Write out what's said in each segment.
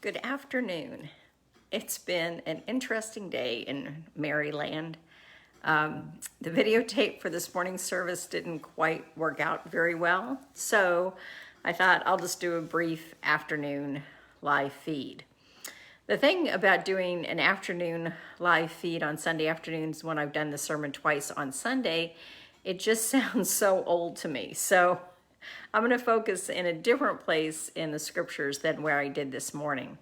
Good afternoon. It's been an interesting day in Maryland. The videotape for this morning's service didn't quite work out very well, so I thought I'll just do a brief afternoon live feed. The thing about doing an afternoon live feed on Sunday afternoons when I've done the sermon twice on Sunday, it just sounds so old to me. So I'm going to focus in a different place in the scriptures than where I did this morning.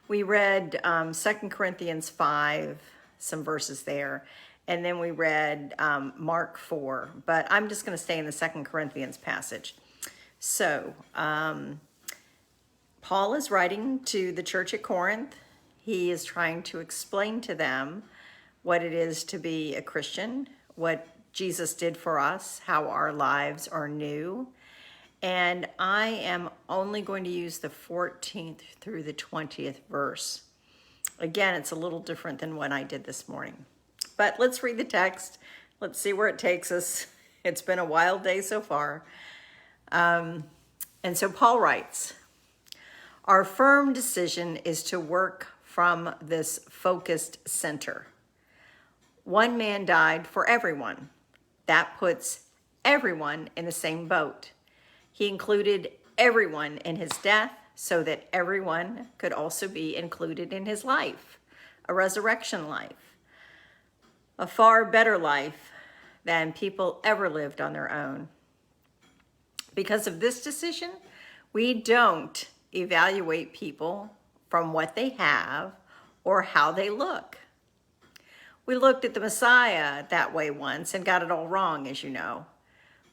We read 2 Corinthians 5, some verses there, and then we read Mark 4, but I'm just going to stay in the 2 Corinthians passage. So, Paul is writing to the church at Corinth. He is trying to explain to them what it is to be a Christian, what Jesus did for us, how our lives are new. And I am only going to use the 14th through the 20th verse. Again, it's a little different than what I did this morning. But let's read the text. Let's see where it takes us. It's been a wild day so far. And so Paul writes, "Our firm decision is to work from this focused center. One man died for everyone. That puts everyone in the same boat. He included everyone in his death so that everyone could also be included in his life, a resurrection life, a far better life than people ever lived on their own. Because of this decision, we don't evaluate people from what they have or how they look. We looked at the Messiah that way once and got it all wrong, as you know.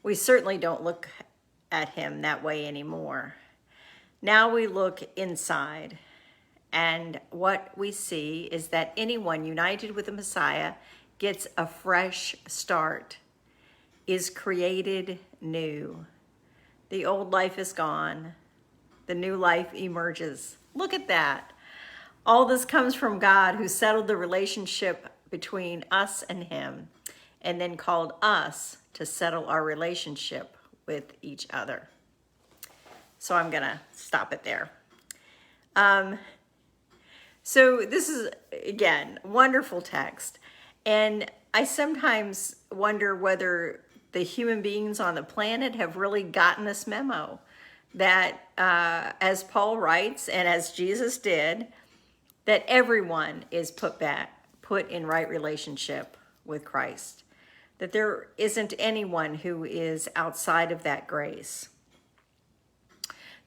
We certainly don't look at him that way anymore. Now we look inside, and what we see is that anyone united with the Messiah gets a fresh start, is created new. The old life is gone. The new life emerges. Look at that. All this comes from God, who settled the relationship between us and him, and then called us to settle our relationship with each other." So I'm going to stop it there. So this is, again, wonderful text. And I sometimes wonder whether the human beings on the planet have really gotten this memo that, as Paul writes, and as Jesus did, that everyone is put in right relationship with Christ, that there isn't anyone who is outside of that grace.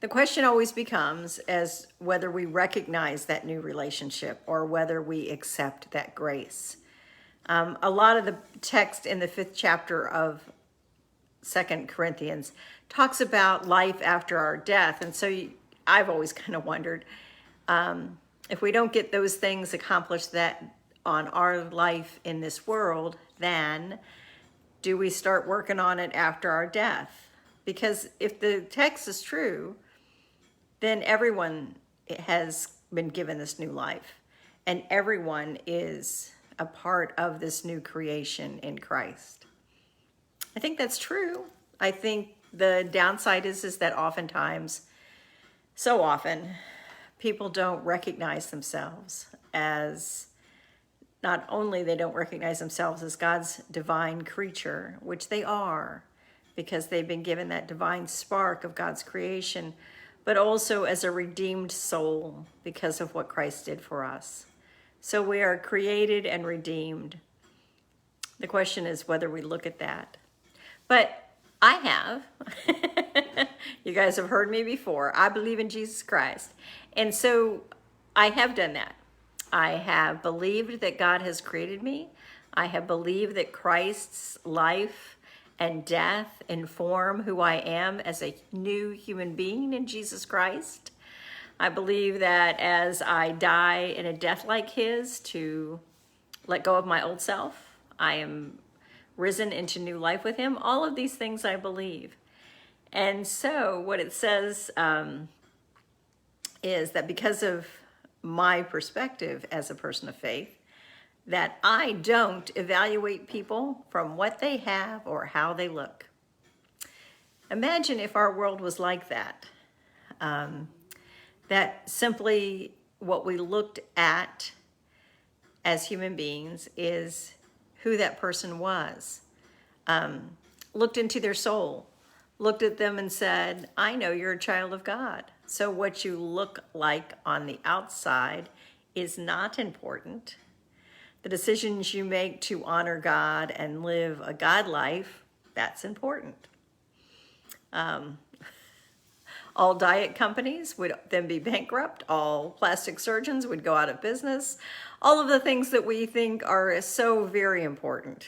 The question always becomes as whether we recognize that new relationship or whether we accept that grace. A lot of the text in the 5th chapter of 2 Corinthians talks about life after our death. And so I've always kind of wondered, if we don't get those things accomplished that on our life in this world, then do we start working on it after our death? Because if the text is true, then everyone has been given this new life, and everyone is a part of this new creation in Christ. I think that's true. I think the downside is that oftentimes, so often, people don't recognize themselves as, not only they don't recognize themselves as God's divine creature, which they are, because they've been given that divine spark of God's creation, but also as a redeemed soul because of what Christ did for us. So we are created and redeemed. The question is whether we look at that. But I have. You guys have heard me before. I believe in Jesus Christ. And so I have done that. I have believed that God has created me. I have believed that Christ's life and death inform who I am as a new human being in Jesus Christ. I believe that as I die in a death like his to let go of my old self, I am risen into new life with him. All of these things I believe. And so what it says is that because of my perspective as a person of faith, that I don't evaluate people from what they have or how they look. Imagine if our world was like that. that simply what we looked at as human beings is who that person was. Looked into their soul, looked at them and said, I know you're a child of God. So what you look like on the outside is not important. The decisions you make to honor God and live a God life, that's important. All diet companies would then be bankrupt. All plastic surgeons would go out of business. All of the things that we think are so very important,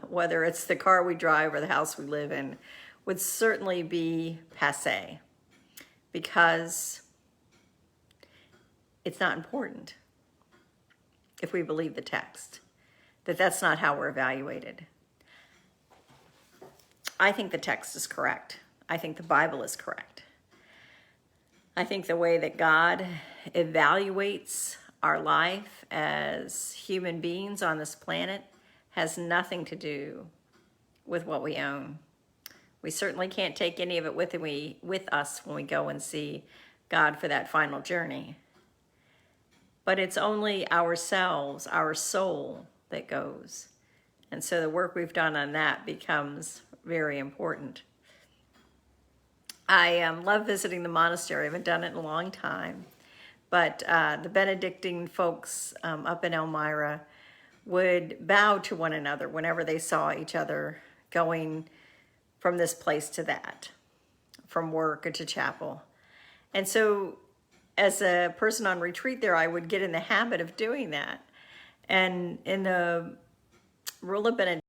whether it's the car we drive or the house we live in, would certainly be passé because it's not important if we believe the text, that that's not how we're evaluated. I think the text is correct. I think the Bible is correct. I think the way that God evaluates our life as human beings on this planet has nothing to do with what we own. We certainly can't take any of it with us when we go and see God for that final journey. But it's only ourselves, our soul, that goes. And so the work we've done on that becomes very important. I love visiting the monastery. I haven't done it in a long time. But the Benedictine folks up in Elmira would bow to one another whenever they saw each other going from this place to that, from work to chapel. And so as a person on retreat there, I would get in the habit of doing that. And in the Rule of Benediction,